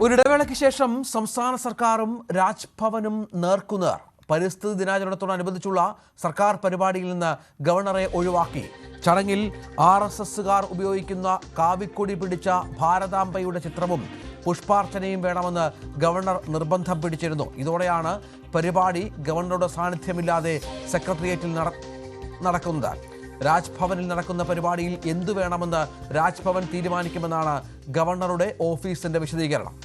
ഒരിടവേളയ്ക്ക് ശേഷം സംസ്ഥാന സർക്കാരും രാജ്ഭവനും നേർക്കുനേർ. പരിസ്ഥിതി ദിനാചരണത്തോടനുബന്ധിച്ചുള്ള സർക്കാർ പരിപാടിയിൽ നിന്ന് ഗവർണറെ ഒഴിവാക്കി. ചടങ്ങിൽ RSSകാർ ഉപയോഗിക്കുന്ന കാവിക്കൊടി പിടിച്ച ഭാരതാംബയുടെ ചിത്രവും പുഷ്പാർച്ചനയും വേണമെന്ന് ഗവർണർ നിർബന്ധം പിടിച്ചിരുന്നു. ഇതോടെയാണ് പരിപാടി ഗവർണറുടെ സാന്നിധ്യമില്ലാതെ സെക്രട്ടേറിയറ്റിൽ നടക്കുന്നത്. രാജ്ഭവനിൽ നടക്കുന്ന പരിപാടിയിൽ എന്തു വേണമെന്ന് രാജ്ഭവൻ തീരുമാനിക്കുമെന്നാണ് ഗവർണറുടെ ഓഫീസിന്റെ വിശദീകരണം.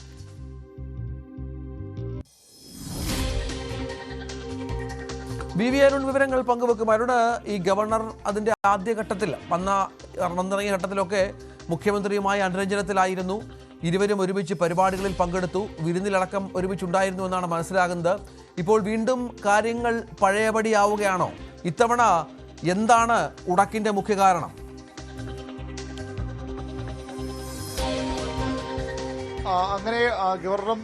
വി അരുൺ വിവരങ്ങൾ പങ്കുവെക്കും. അരുണ്, ഈ ഗവർണർ അതിന്റെ ആദ്യഘട്ടത്തിൽ വന്നിറങ്ങിയ ഘട്ടത്തിലൊക്കെ മുഖ്യമന്ത്രിയുമായി അനുരഞ്ജനത്തിലായിരുന്നു. ഇരുവരും ഒരുമിച്ച് പരിപാടികളിൽ പങ്കെടുത്തു. വിരുന്നിലടക്കം ഒരുമിച്ചുണ്ടായിരുന്നു എന്നാണ് മനസ്സിലാകുന്നത്. ഇപ്പോൾ വീണ്ടും കാര്യങ്ങൾ പഴയപടിയാവുകയാണോ? ഇത്തവണ എന്താണ് ഉടക്കിന്റെ മുഖ്യ കാരണം? അങ്ങനെ ഗവർണറും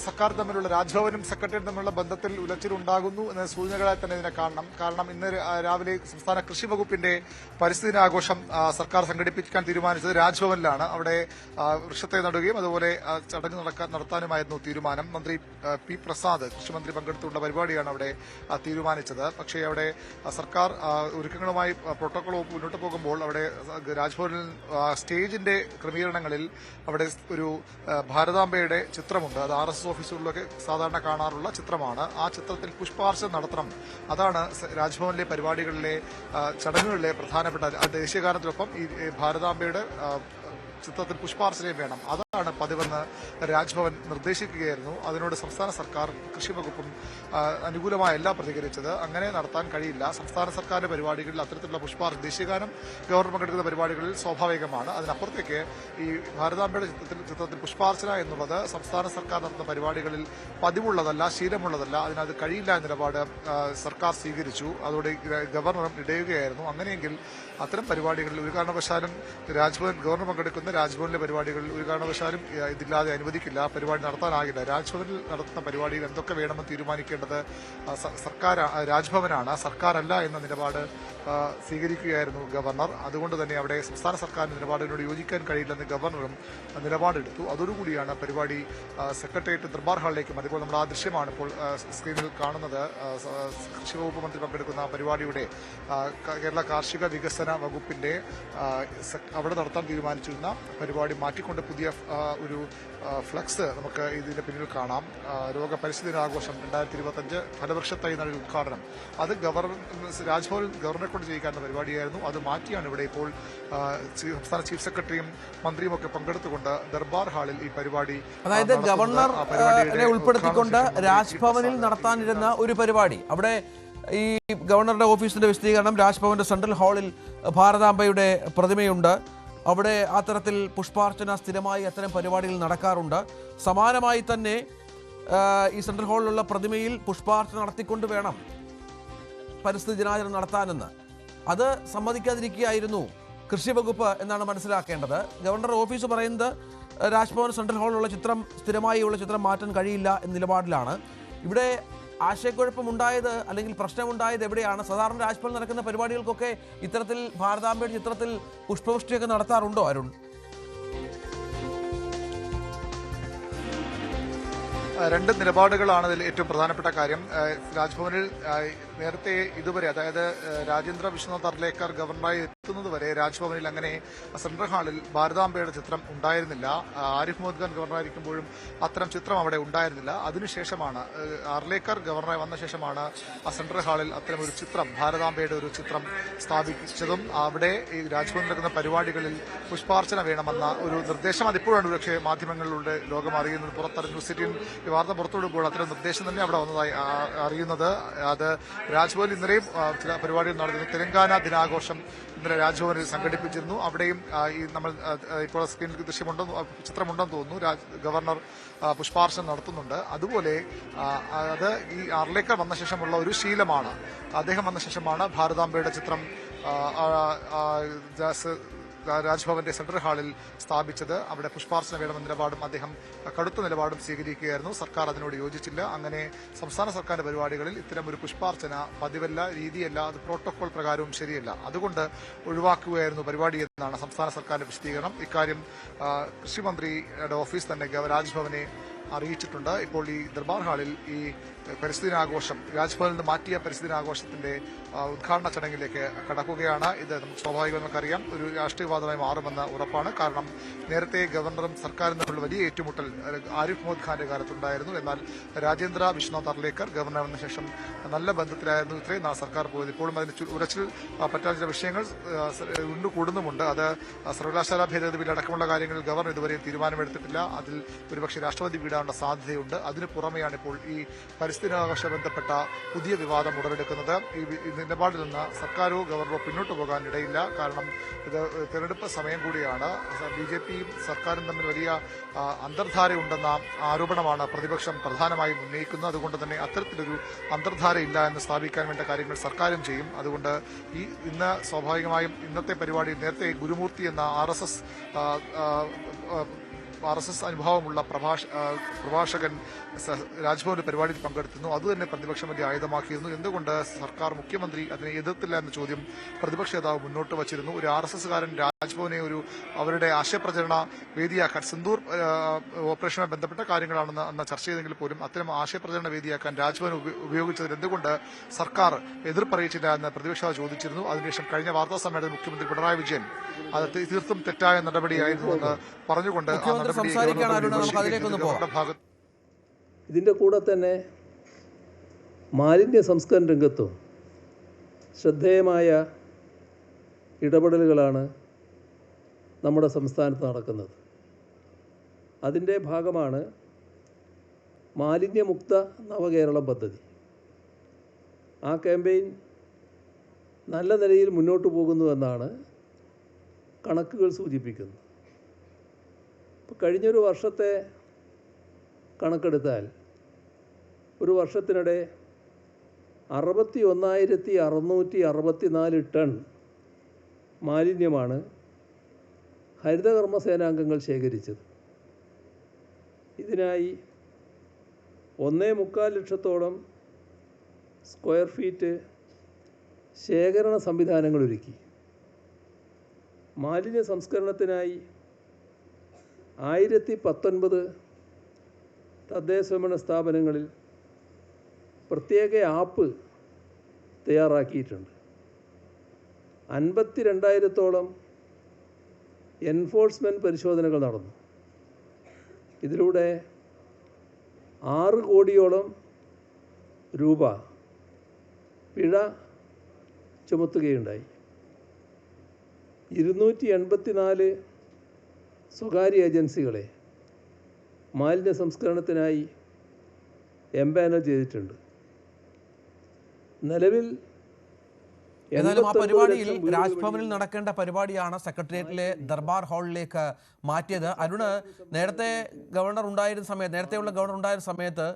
സർക്കാർ തമ്മിലുള്ള രാജ്ഭവനും സെക്രട്ടറിയും തമ്മിലുള്ള ബന്ധത്തിൽ ഉലച്ചിലുണ്ടാകുന്നു എന്ന സൂചനകളായി തന്നെ ഇതിനെ കാണണം. കാരണം ഇന്ന് രാവിലെ സംസ്ഥാന കൃഷി വകുപ്പിന്റെ പരിസ്ഥിതി ദിനാഘോഷം സർക്കാർ സംഘടിപ്പിക്കാൻ തീരുമാനിച്ചത് രാജ്ഭവനിലാണ്. അവിടെ വൃക്ഷത്തെ നടുകയും അതുപോലെ ചടങ്ങ് നടത്താനുമായിരുന്നു തീരുമാനം. മന്ത്രി പി പ്രസാദ്, കൃഷിമന്ത്രി പങ്കെടുത്തുള്ള പരിപാടിയാണ് അവിടെ തീരുമാനിച്ചത്. പക്ഷേ അവിടെ സർക്കാർ ഒരുക്കങ്ങളുമായി പ്രോട്ടോകോൾ വകുപ്പ് മുന്നോട്ട് പോകുമ്പോൾ അവിടെ രാജ്ഭവനിൽ സ്റ്റേജിന്റെ ക്രമീകരണങ്ങളിൽ അവിടെ ഒരു ഭാരതാംബയുടെ ചിത്രമുണ്ട്. അത് RSS ഓഫീസുകളിലൊക്കെ സാധാരണ കാണാറുള്ള ചിത്രമാണ്. ആ ചിത്രത്തിൽ പുഷ്പാർച്ചന നടത്തണം. അതാണ് രാജ്ഭവനിലെ പരിപാടികളിലെ ചടങ്ങുകളിലെ പ്രധാനപ്പെട്ട ദേശീയഗാനത്തിനൊപ്പം ഈ ഭാരതാംബയുടെ ചിത്രത്തിൽ പുഷ്പാർച്ചനയും വേണം. അതാണ് പതിവെന്ന് രാജ്ഭവൻ നിർദ്ദേശിക്കുകയായിരുന്നു. അതിനോട് സംസ്ഥാന സർക്കാർ കൃഷി വകുപ്പും അനുകൂലമായല്ല പ്രതികരിച്ചത്. അങ്ങനെ നടത്താൻ കഴിയില്ല. സംസ്ഥാന സർക്കാരിന്റെ പരിപാടികളിൽ അത്തരത്തിലുള്ള ദേശീയഗാനം ഗവർണർ പങ്കെടുക്കുന്ന പരിപാടികളിൽ സ്വാഭാവികമാണ്. അതിനപ്പുറത്തേക്ക് ഈ ഭാരതാംബയുടെ ചിത്രത്തിൽ പുഷ്പാർച്ചന എന്നുള്ളത് സംസ്ഥാന സർക്കാർ നടത്തുന്ന പരിപാടികളിൽ പതിവുള്ളതല്ല, ശീലമുള്ളതല്ല. അതിനത് കഴിയില്ല എന്ന നിലപാട് സർക്കാർ സ്വീകരിച്ചു. അതോടെ ഗവർണറും ഇടയുകയായിരുന്നു. അങ്ങനെയെങ്കിൽ അത്തരം പരിപാടികളിൽ ഒരു കാരണവശാലും ഗവർണർ പങ്കെടുക്കുന്ന രാജ്ഭവനിലെ പരിപാടികളിൽ ഒരു കാരണവശാലും ഇതില്ലാതെ അനുവദിക്കില്ല. പരിപാടി നടത്താനാകില്ല. രാജ്ഭവനിൽ നടത്തുന്ന പരിപാടിയിൽ എന്തൊക്കെ വേണമെന്ന് തീരുമാനിക്കേണ്ടത് രാജ്ഭവനാണ്, സർക്കാരല്ല എന്ന നിലപാട് സ്വീകരിക്കുകയായിരുന്നു ഗവർണർ. അതുകൊണ്ട് തന്നെ അവിടെ സംസ്ഥാന സർക്കാരിന്റെ നിലപാടിനോട് യോജിക്കാൻ കഴിയില്ലെന്ന് ഗവർണറും നിലപാടെടുത്തു. അതോടുകൂടിയാണ് പരിപാടി സെക്രട്ടേറിയറ്റ് ദർബാർ ഹാളിലേക്കും, അതുപോലെ നമ്മൾ ആ ദൃശ്യമാണ് ഇപ്പോൾ സ്ക്രീനിൽ കാണുന്നത്. കൃഷി വകുപ്പ് മന്ത്രി പങ്കെടുക്കുന്ന പരിപാടിയുടെ കേരള കാർഷിക വികസന വകുപ്പിന്റെ അവിടെ നടത്താൻ തീരുമാനിച്ചിരുന്ന പരിപാടി മാറ്റിക്കൊണ്ട് പുതിയ ഒരു ഫ്ലക്സ് നമുക്ക് ഇതിന്റെ പിന്നിൽ കാണാം. ലോക പരിസ്ഥിതി ദിനാഘോഷം 2025 ഫലവൃക്ഷത്തൈ നടൽ ഉദ്ഘാടനം. അത് രാജ്ഭവനിൽ ഗവർണറെ കൊണ്ട് ചെയ്യിക്കാനുള്ള പരിപാടിയായിരുന്നു. അത് മാറ്റിയാണ് ഇവിടെ ഇപ്പോൾ സംസ്ഥാന ചീഫ് സെക്രട്ടറിയും മന്ത്രിയും ഒക്കെ പങ്കെടുത്തുകൊണ്ട് ദർബാർ ഹാളിൽ ഈ പരിപാടി, അതായത് ഗവർണറെ ഉൾപ്പെടുത്തിക്കൊണ്ട് രാജ്ഭവനിൽ നടത്താനിരുന്ന ഒരു പരിപാടി, അവിടെ ഈ ഗവർണറുടെ ഓഫീസിന്റെ വിശദീകരണം, രാജ്ഭവന്റെ സെൻട്രൽ ഹാളിൽ ഭാരതാംബയുടെ പ്രതിമയുണ്ട്. അവിടെ ആ തരത്തിൽ പുഷ്പാർച്ചന സ്ഥിരമായി അത്തരം പരിപാടികൾ നടക്കാറുണ്ട്. സമാനമായി തന്നെ ഈ സെൻട്രൽ ഹാളിലുള്ള പ്രതിമയിൽ പുഷ്പാർച്ചന നടത്തിക്കൊണ്ട് വേണം പരിസ്ഥിതി ദിനാചരണം നടത്താനെന്ന്. അത് സമ്മതിക്കാതിരിക്കുകയായിരുന്നു കൃഷി വകുപ്പ് എന്നാണ് മനസ്സിലാക്കേണ്ടത്. ഗവർണറുടെ ഓഫീസ് പറയുന്നത് രാജ്ഭവൻ സെൻട്രൽ ഹാളിലുള്ള ചിത്രം, സ്ഥിരമായി ഉള്ള ചിത്രം മാറ്റാൻ കഴിയില്ല എന്ന നിലപാടിലാണ്. ഇവിടെ ആശയക്കുഴപ്പമുണ്ടായത് അല്ലെങ്കിൽ പ്രശ്നമുണ്ടായത് എവിടെയാണ്? സാധാരണ രാജ്ഭവൻ നടക്കുന്ന പരിപാടികൾക്കൊക്കെ ഇത്തരത്തിൽ ഭാരതാംബയുടെ ചിത്രത്തിൽ പുഷ്പവൃഷ്ടിയൊക്കെ നടത്താറുണ്ടോ അരുൺ? രണ്ട് നിലപാടുകളാണ് ഇതിൽ ഏറ്റവും പ്രധാനപ്പെട്ട കാര്യം. രാജ്ഭവനിൽ നേരത്തെ ഇതുവരെ, അതായത് രാജേന്ദ്ര വിശ്വനാഥ് അർലേക്കർ ഗവർണറായി എത്തുന്നതുവരെ രാജ്ഭവനിൽ അങ്ങനെ സെൻട്രൽ ഹാളിൽ ഭാരതാംബയുടെ ചിത്രം ഉണ്ടായിരുന്നില്ല. ആരിഫ് മുഹമ്മദ് ഖാൻ ഗവർണറായിരിക്കുമ്പോഴും അത്തരം ചിത്രം അവിടെ ഉണ്ടായിരുന്നില്ല. അതിനുശേഷമാണ് അർലേക്കർ ഗവർണറായി വന്ന ശേഷമാണ് സെൻട്രൽ ഹാളിൽ അത്തരം ഒരു ചിത്രം, ഭാരതാംബയുടെ ഒരു ചിത്രം സ്ഥാപിച്ചതും അവിടെ ഈ രാജ്ഭവനിൽ നടക്കുന്ന പരിപാടികളിൽ പുഷ്പാർച്ചന വേണമെന്ന ഒരു നിർദ്ദേശം അതിപ്പോഴാണ് പക്ഷേ മാധ്യമങ്ങളിലൂടെ ലോകം അറിയുന്നത്. പുറത്തറിഞ്ഞു സിറ്റിൻ ഈ വാർത്ത പുറത്തുവിടുമ്പോൾ അത്തരം നിർദ്ദേശം തന്നെ അവിടെ വന്നതായി അറിയുന്നത്. അത് രാജ്ഭവനിൽ ഇന്നലെയും ചില പരിപാടികൾ നടന്നു. തെലങ്കാന ദിനാഘോഷം ഇന്നലെ രാജ്ഭവനിൽ സംഘടിപ്പിച്ചിരുന്നു. അവിടെയും ഈ നമ്മൾ ഇപ്പോൾ സ്ക്രീനിൽ ചിത്രമുണ്ടെന്ന് തോന്നുന്നു. ഗവർണർ പുഷ്പാർച്ചന നടത്തുന്നുണ്ട്. അതുപോലെ അത് ഈ അർലേക്കർ വന്ന ശേഷമുള്ള ഒരു ശീലമാണ്. അദ്ദേഹം വന്ന ശേഷമാണ് ഭാരതാംബയുടെ ചിത്രം രാജ്ഭവന്റെ സെൻട്രൽ ഹാളിൽ സ്ഥാപിച്ചത്. അവിടെ പുഷ്പാർച്ചന വേണമെന്ന നിലപാടും അദ്ദേഹം കടുത്ത നിലപാടും സ്വീകരിക്കുകയായിരുന്നു. സർക്കാർ അതിനോട് യോജിച്ചില്ല. അങ്ങനെ സംസ്ഥാന സർക്കാരിന്റെ പരിപാടികളിൽ ഇത്തരം ഒരു പുഷ്പാർച്ചന പതിവല്ല, രീതിയല്ല, അത് പ്രോട്ടോകോൾ പ്രകാരവും ശരിയല്ല. അതുകൊണ്ട് ഒഴിവാക്കുകയായിരുന്നു പരിപാടി എന്നാണ് സംസ്ഥാന സർക്കാരിന്റെ വിശദീകരണം. ഇക്കാര്യം കൃഷിമന്ത്രിയുടെ ഓഫീസ് തന്നെ രാജ്ഭവനെ അറിയിച്ചിട്ടുണ്ട്. ഇപ്പോൾ ഈ ദർബാർ ഹാളിൽ ഈ പരിസ്ഥിതി ദിനാഘോഷം, രാജ്ഭവനിൽ നിന്ന് മാറ്റിയ പരിസ്ഥിതി ദിനാഘോഷത്തിന്റെ ഉദ്ഘാടന ചടങ്ങിലേക്ക് കടക്കുകയാണ്. ഇത് നമുക്ക് സ്വാഭാവികമായി നമുക്കറിയാം ഒരു രാഷ്ട്രീയവാദമായി മാറുമെന്ന് ഉറപ്പാണ്. കാരണം നേരത്തെ ഗവർണറും സർക്കാരും തമ്മിലുള്ള വലിയ ഏറ്റുമുട്ടൽ ആരിഫ് മുഹമ്മദ് ഖാന്റെ കാലത്തുണ്ടായിരുന്നു. എന്നാൽ രാജേന്ദ്ര വിശ്വനാഥ് അർലേക്കർ ഗവർണർ വന്ന ശേഷം നല്ല ബന്ധത്തിലായിരുന്നു ഇത്രയും നാൾ സർക്കാർ പോയത്. ഇപ്പോഴും അതിന് ഉരച്ചിൽ പറ്റാത്ത ചില വിഷയങ്ങൾ കൂടുന്നുമുണ്ട്. അത് സർവകലാശാല ഭേദഗതി ബിൽ അടക്കമുള്ള കാര്യങ്ങളിൽ ഗവർണർ ഇതുവരെയും തീരുമാനമെടുത്തിട്ടില്ല. അതിൽ ഒരുപക്ഷെ രാഷ്ട്രപതി വീടാനുള്ള സാധ്യതയുണ്ട്. അതിന് പുറമെയാണ് ഇപ്പോൾ ഈ പരിസ്ഥിതി ദിനാഘോഷ ബന്ധപ്പെട്ട പുതിയ വിവാദം ഉടലെടുക്കുന്നത്. ഈ നിലപാടിൽ നിന്ന് സർക്കാരോ ഗവർണറോ പിന്നോട്ട് പോകാൻ ഇടയില്ല. കാരണം ഇത് തെരഞ്ഞെടുപ്പ് സമയം കൂടിയാണ്. ബിജെപിയും സർക്കാരും തമ്മിൽ വലിയ അന്തർധാരയുണ്ടെന്ന ആരോപണമാണ് പ്രതിപക്ഷം പ്രധാനമായും ഉന്നയിക്കുന്നത്. അതുകൊണ്ട് തന്നെ അത്തരത്തിലൊരു അന്തർധാരയില്ല എന്ന് സ്ഥാപിക്കാൻ വേണ്ട കാര്യങ്ങൾ സർക്കാരും ചെയ്യും. അതുകൊണ്ട് ഇന്ന് സ്വാഭാവികമായും ഇന്നത്തെ പരിപാടി നേരത്തെ ഗുരുമൂർത്തി എന്ന RSS അനുഭവമുള്ള പ്രഭാഷകൻ രാജ്ഭവന്റെ പരിപാടിയിൽ പങ്കെടുത്തിരുന്നു. അതുതന്നെ പ്രതിപക്ഷം വലിയ ആയുധമാക്കിയിരുന്നു. എന്തുകൊണ്ട് സർക്കാർ മുഖ്യമന്ത്രി അതിനെ എതിർത്തില്ല എന്ന ചോദ്യം പ്രതിപക്ഷ നേതാവ് മുന്നോട്ട് വച്ചിരുന്നു. ഒരു RSSകാരൻ രാജ്ഭവനെ അവരുടെ ആശയപ്രചരണ വേദിയാക്കാൻ, സിന്ദൂർ ഓപ്പറേഷനുമായി ബന്ധപ്പെട്ട കാര്യങ്ങളാണെന്ന് അന്ന് ചർച്ച ചെയ്തെങ്കിൽ പോലും അത്തരം ആശയപ്രചരണ വേദിയാക്കാൻ രാജ്ഭവൻ ഉപയോഗിച്ചതിൽ എന്തുകൊണ്ട് സർക്കാർ എതിർപ്പറിയിച്ചില്ല എന്ന് പ്രതിപക്ഷ ചോദിച്ചിരുന്നു. അതിനുശേഷം കഴിഞ്ഞ വാർത്താ സമ്മേളനത്തിൽ മുഖ്യമന്ത്രി പിണറായി വിജയൻ അത് തീർത്തും തെറ്റായ നടപടിയായിരുന്നുവെന്ന് പറഞ്ഞുകൊണ്ട് ഇതിൻ്റെ കൂടെ തന്നെ മാലിന്യ സംസ്കരണ രംഗത്തും ശ്രദ്ധേയമായ ഇടപെടലുകളാണ് നമ്മുടെ സംസ്ഥാനത്ത് നടക്കുന്നത്. അതിൻ്റെ ഭാഗമാണ് മാലിന്യമുക്ത നവകേരളം പദ്ധതി. ആ ക്യാമ്പയിൻ നല്ല നിലയിൽ മുന്നോട്ട് പോകുന്നുവെന്നാണ് കണക്കുകൾ സൂചിപ്പിക്കുന്നത്. ഇപ്പോൾ കഴിഞ്ഞൊരു വർഷത്തെ കണക്കെടുത്താൽ ഒരു വർഷത്തിനിടെ 61,664 ടൺ മാലിന്യമാണ് ഹരിതകർമ്മസേനാംഗങ്ങൾ ശേഖരിച്ചത്. ഇതിനായി 1.25 ലക്ഷത്തോളം സ്ക്വയർ ഫീറ്റ് ശേഖരണ സംവിധാനങ്ങൾ ഒരുക്കി. മാലിന്യ സംസ്കരണത്തിനായി 1019 തദ്ദേശഭരണ സ്ഥാപനങ്ങളിൽ പ്രത്യേക ആപ്പ് തയ്യാറാക്കിയിട്ടുണ്ട്. 52,000-ഓളം എൻഫോഴ്സ്മെൻറ്റ് പരിശോധനകൾ നടന്നു. ഇതിലൂടെ 6 കോടിയോളം രൂപ പിഴ ചുമത്തുകയുണ്ടായി. 284 സ്വകാര്യ ഏജൻസികളെ മാലിന്യ സംസ്കരണത്തിനായി എംപാനൽ ചെയ്തിട്ടുണ്ട്. നിലവിൽ ഏതായാലും ആ പരിപാടിയിൽ രാജ്ഭവനിൽ നടക്കേണ്ട പരിപാടിയാണ് സെക്രട്ടേറിയറ്റിലെ ദർബാർ ഹാളിലേക്ക് മാറ്റിയത്. അരുണ്, നേരത്തെയുള്ള ഗവർണർ ഉണ്ടായിരുന്ന സമയത്ത്